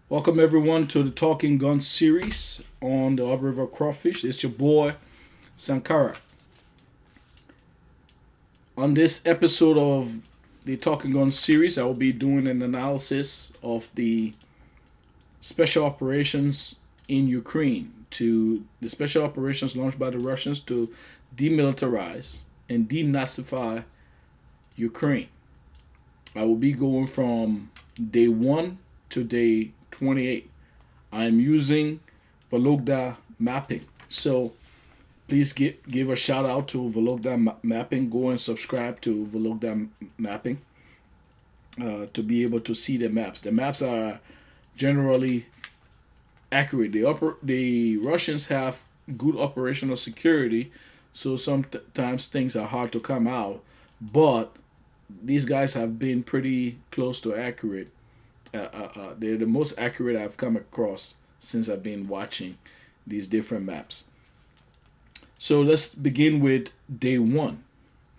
Welcome everyone to the Talking Gun series on the Up River Crawfish. It's your boy Sankara. On this episode of the Talking Gun series, I will be doing an analysis of the special operations in Ukraine to the special operations launched by the Russians to demilitarize and denazify Ukraine. I will be going from day 1 to day 28. I'm using Vologda mapping. So please give a shout out to Vologda mapping. Go and subscribe to Vologda mapping to be able to see the maps. The maps are generally accurate. The Russians have good operational security, so sometimes things are hard to come out. But these guys have been pretty close to accurate. They're the most accurate I've come across since I've been watching these different maps. So let's begin with day 1.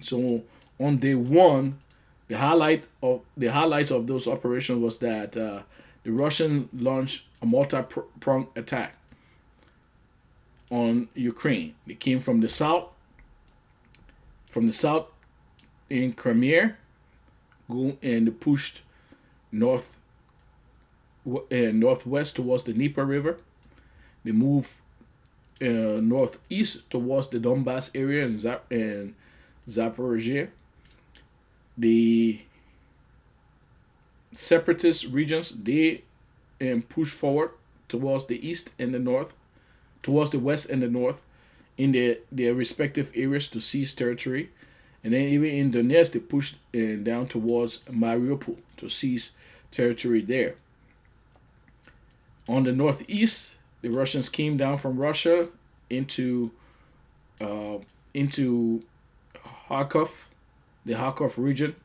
So on day 1, the highlights of those operations was that the Russian launched a multi-prong attack on Ukraine. They came from the south in Crimea, and pushed north northwest towards the Dnieper River. They moved northeast towards the Donbass area and Zaporizhia. The separatist regions, they pushed forward towards the east and the north, towards the west and the north, in their respective areas to seize territory. And then even in Donetsk, they pushed down towards Mariupol to seize territory there. On the northeast, the Russians came down from Russia into into Kharkov, the Kharkov region.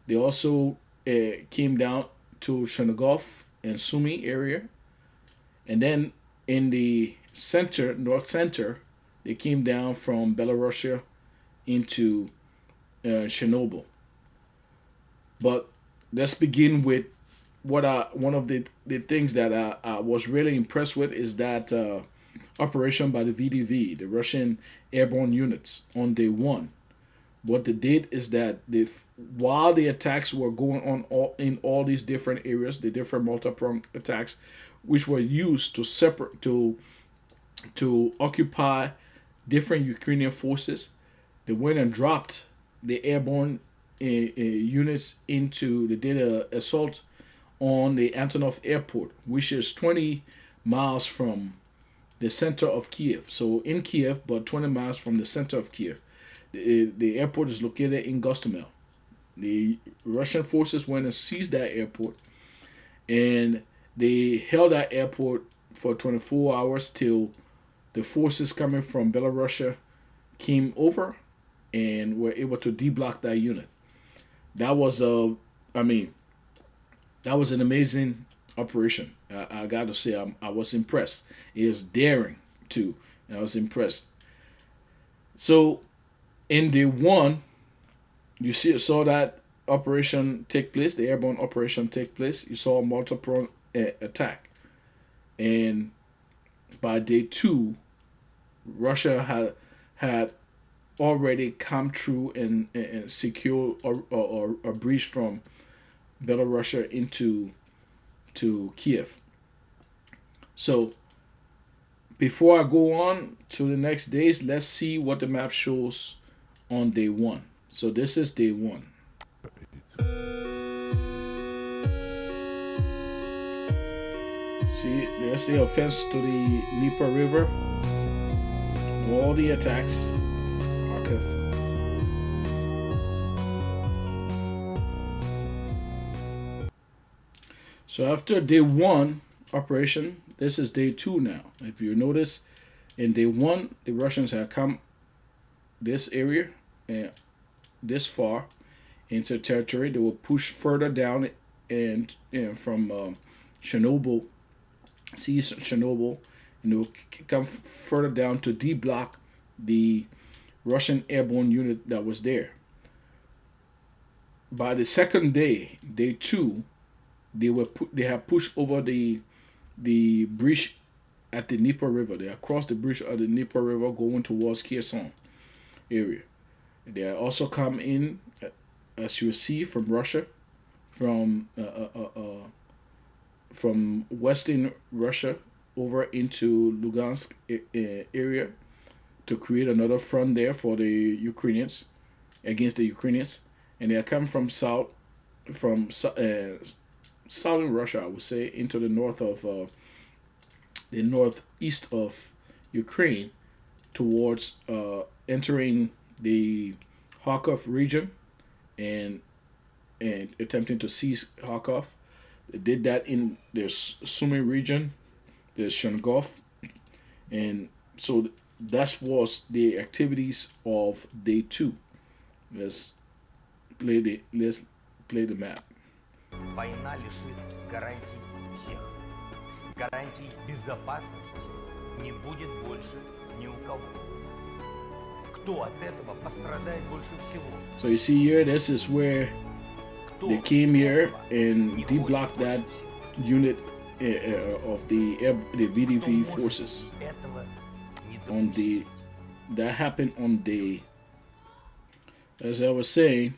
They also came down to Chernigov and Sumy area, and then in the center, north center, they came down from Belarusia into Chernobyl. But let's begin with one of the things that I was really impressed with is that operation by the VDV, the Russian Airborne units, on day 1. What they did is that while the attacks were going on in all these different areas, the different multi-pronged attacks, which were used to occupy different Ukrainian forces, they went and dropped the airborne units into. They did an assault on the Antonov Airport, which is 20 miles from the center of Kiev. So in Kiev, but 20 miles from the center of Kiev. The airport is located in Gostomel. The Russian forces went and seized that airport, and they held that airport for 24 hours till the forces coming from Belarus came over and were able to deblock that unit. That was I mean, that was an amazing operation. I got to say, I was impressed. It was daring too, and I was impressed. So in day 1, you saw that operation take place, the airborne operation take place. You saw a multiple attack, and by day 2, Russia had already come through and secured or breached from Belarus to Kiev. So before I go on to the next days, let's see what the map shows on day 1. So this is day 1. See, there's the offense to the Dnieper River. All the attacks. Kharkiv. So after day 1 operation, this is day 2 now. If you notice, in day 1, the Russians had come this area and this far into territory. They will push further down and from Chernobyl, seize Chernobyl, and they will come further down to deblock the Russian airborne unit that was there. By the second day, day 2, they have pushed over the the bridge at the Dnieper River. They across the bridge of the Dnieper River going towards Kherson area. They also come in, as you see, from Russia, from western Russia over into Lugansk area to create another front there for the Ukrainians against the Ukrainians, and they come from southern Russia, I would say, into the north of the northeast of Ukraine towards entering the Kharkov region and attempting to seize Kharkov. They did that in the Sumy region, the Shengov, and so that was the activities of day 2. Let's play the map. Война лишит гарантий всех. Гарантий безопасности не будет больше ни у кого. Кто от этого пострадает больше всего? So you see here, this is where they came here and de-blocked that unit of the VDV forces. That happened on day, as I was saying,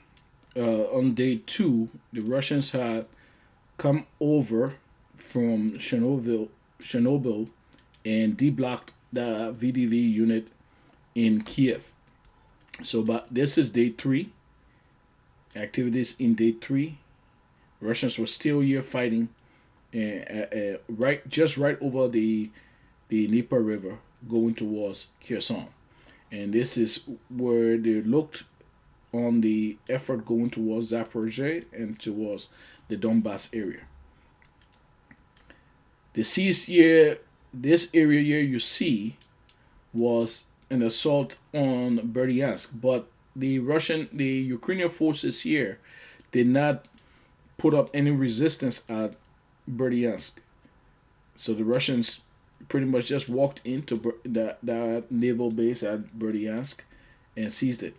on day 2, the Russians had come over from Chernobyl and de-blocked the VDV unit in Kiev. So, but this is day 3. Activities in day 3. Russians were still here fighting, right over the Dnieper River, going towards Kherson, and this is where they looked on the effort going towards Zaporizhzhia and towards the Donbass area. The siege here, this area here you see, was an assault on Berdyansk, but the Ukrainian forces here did not put up any resistance at Berdyansk. So the Russians pretty much just walked into that naval base at Berdyansk and seized it.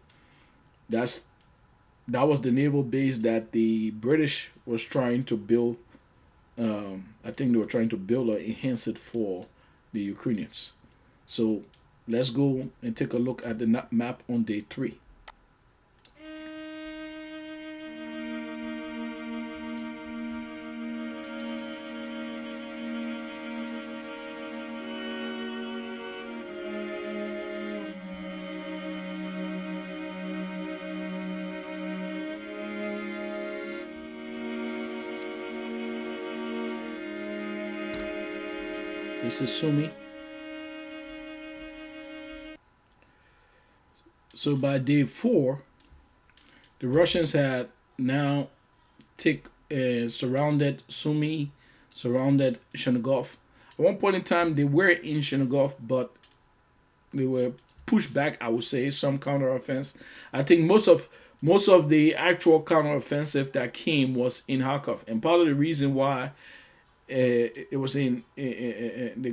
That was the naval base that the British was trying to build. I think they were trying to build or enhance it for the Ukrainians. So let's go and take a look at the map on day 3. This is Sumy. So by day 4, the Russians had now surrounded Sumy, surrounded Chernihiv. At one point in time, they were in Chernihiv, but they were pushed back. I would say some counteroffense. I think most of the actual counteroffensive that came was in Kharkov, and part of the reason why it was they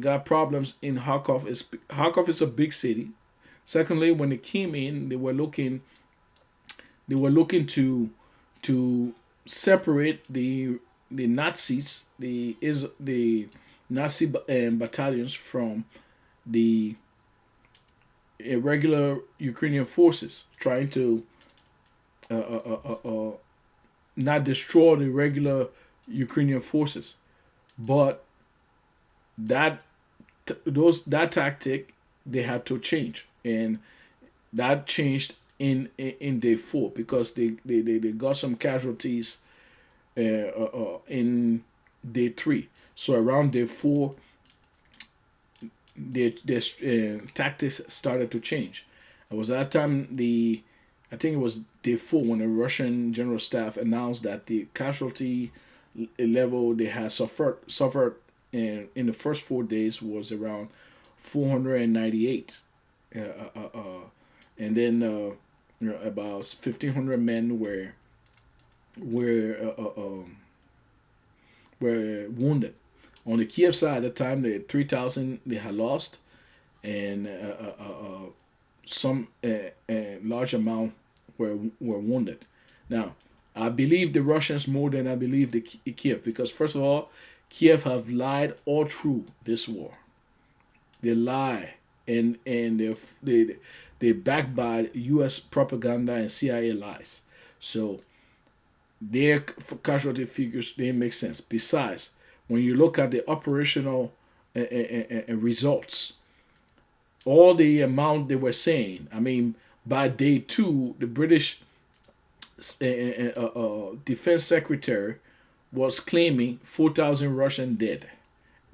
got problems in Kharkov is a big city. Secondly, when they came in, they were looking to separate the Nazis, the Nazi battalions from the irregular Ukrainian forces, trying to not destroy the regular Ukrainian forces. But that tactic they had to change, and that changed in day 4 because they got some casualties in day 3. So around day 4, their tactics started to change. It was at that time I think it was day 4 when the Russian general staff announced that the casualty level they had suffered in the first 4 days was around 498, and then about 1,500 men were wounded. On the Kiev side at the time, they had 3,000 they had lost, and some large amount were wounded. Now, I believe the Russians more than I believe the Kiev, because first of all, Kiev have lied all through this war. They lie, and they backed by U.S. propaganda and CIA lies. So their casualty figures didn't make sense. Besides, when you look at the operational results, all the amount they were saying, I mean, by day 2, the British defense secretary was claiming 4,000 Russian dead.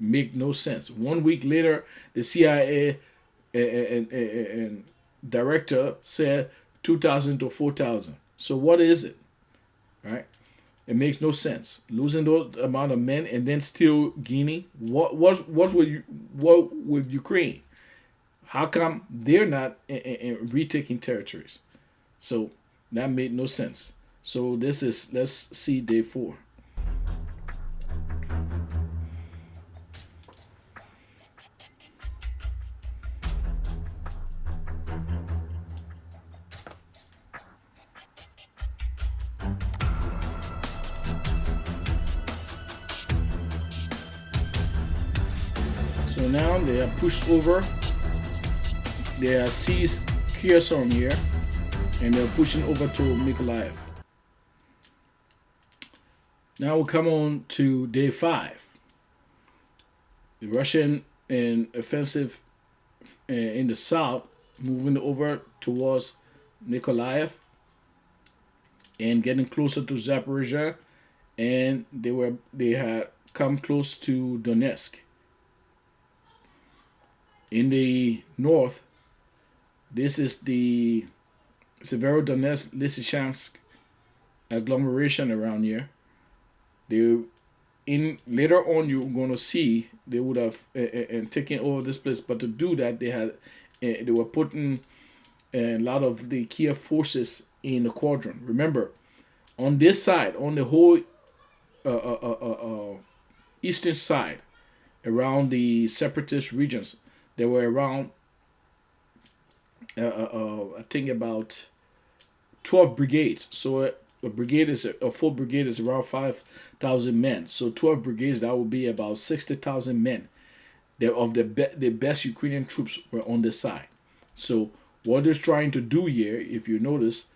Make no sense. 1 week later, the CIA and director said 2,000 to 4,000. So what is it? Right? It makes no sense. Losing those amount of men and then still gaining. What with Ukraine? How come they're not retaking territories? So that made no sense. So let's see day 4. So now they are pushed over. They are seized Kherson here, and they're pushing over to Mykolaiv. Now we come on to day 5. The Russian offensive in the south, moving over towards Mykolaiv and getting closer to Zaporizhia, and they had come close to Donetsk. In the north, this is the Severodonetsk Lysychansk agglomeration around here. Later on, you're going to see they would have taken over this place, but to do that, they were putting a lot of the Kiev forces in the Cauldron. Remember, on this side, on the whole eastern side, around the separatist regions, there were around, I think about 12 brigades. So a full brigade is around 5,000 men. So 12 brigades, that would be about 60,000 men. The best Ukrainian troops were on this side. So what they're trying to do here, if you notice,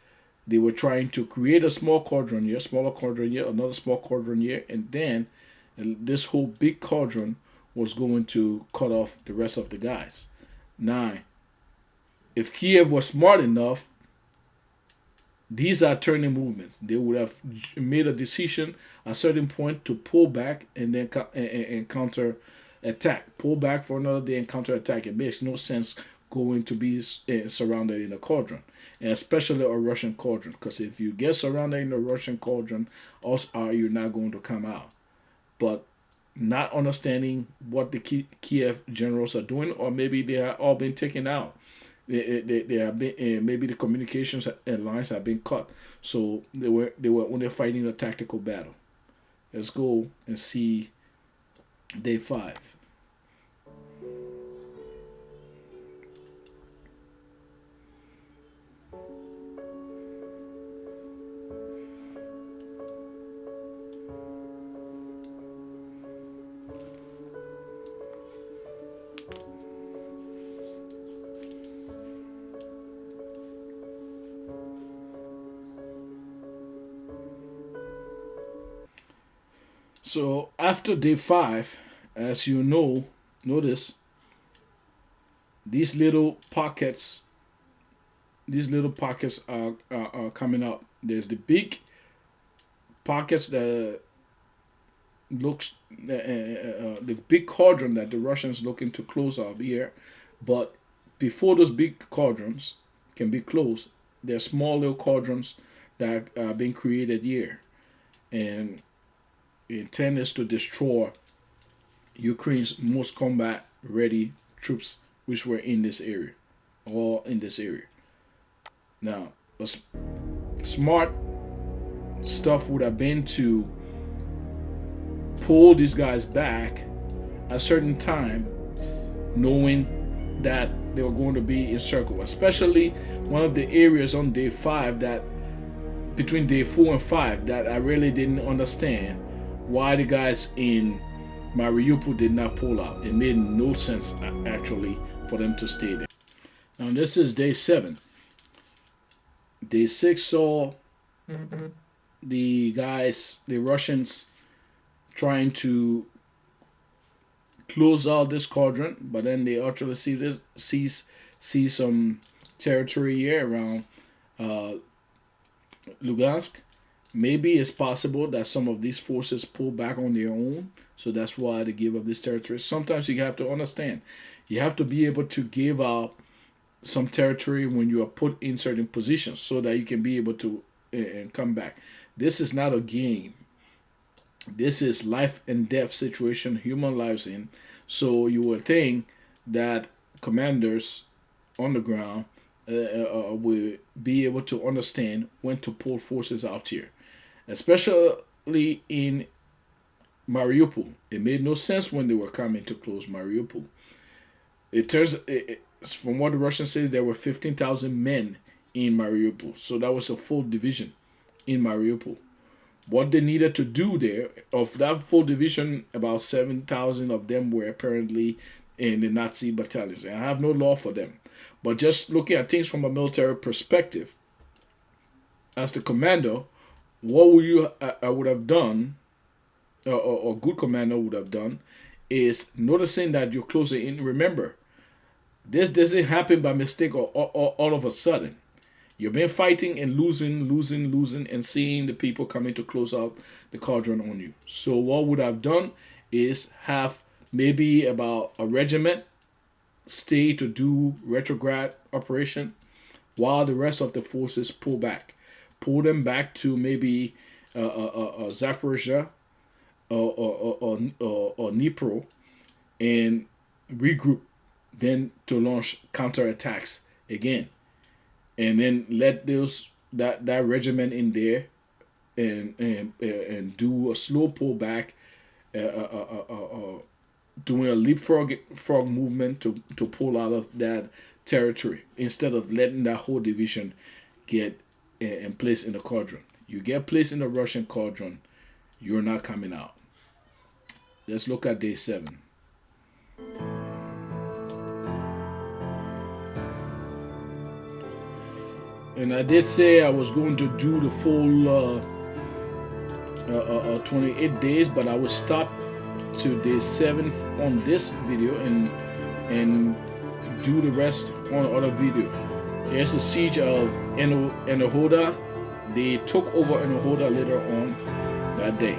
they were trying to create a small cauldron here, smaller cauldron here, another small cauldron here, and then this whole big cauldron was going to cut off the rest of the guys. Now, if Kiev was smart enough, these are turning movements. They would have made a decision at a certain point to pull back and then counter attack. Pull back for another day and counter attack. It makes no sense going to be surrounded in a cauldron, and especially a Russian cauldron, because if you get surrounded in a Russian cauldron, you're not going to come out. But not understanding what the Kiev generals are doing, or maybe they have all been taken out. They have been, maybe the communications and lines have been cut, so they were only fighting a tactical battle. Let's go and see day 5. So after day 5, as you know, notice these little pockets are coming up. There's the big pockets that looks the big cauldron that the Russians looking to close up here, but before those big cauldrons can be closed, there's small little cauldrons that are being created here, and the intent is to destroy Ukraine's most combat ready troops, which were in this area, all in this area. Now, smart stuff would have been to pull these guys back at a certain time, knowing that they were going to be encircled. Especially one of the areas on day 5 that, between day 4 and 5, that I really didn't understand why the guys in Mariupol did not pull out. It made no sense actually for them to stay there. Now this is day 7. Day 6 saw the Russians trying to close out this Cauldron, but then they actually see some territory here around Lugansk. Maybe it's possible that some of these forces pull back on their own, so that's why they give up this territory. Sometimes you have to understand, you have to be able to give out some territory when you are put in certain positions so that you can be able to come back. This is not a game. This is life and death situation, human lives in. So you would think that commanders on the ground will be able to understand when to pull forces out here, especially in Mariupol. It made no sense when they were coming to close Mariupol. From what the Russians say, there were 15,000 men in Mariupol. So that was a full division in Mariupol. What they needed to do there, of that full division, about 7,000 of them were apparently in the Nazi battalions. And I have no law for them. But just looking at things from a military perspective, as the commander, what would have done, or a good commander would have done, is noticing that you're closing in. Remember, this doesn't happen by mistake or all of a sudden. You've been fighting and losing, and seeing the people coming to close out the Cauldron on you. So what would I've done is have maybe about a regiment stay to do retrograde operation while the rest of the forces pull back. Pull them back to maybe Zaporizhia or Dnipro and regroup, then to launch counterattacks again. And then let that regiment in there and do a slow pullback, doing a leapfrog movement to pull out of that territory instead of letting that whole division get in place in the Cauldron. You get placed in the Russian Cauldron, you're not coming out. Let's look at day 7. And I did say I was going to do the full 28 days, but I will stop to day 7 on this video and do the rest on other video. There's the siege of Enohoda. They took over Enohoda later on that day.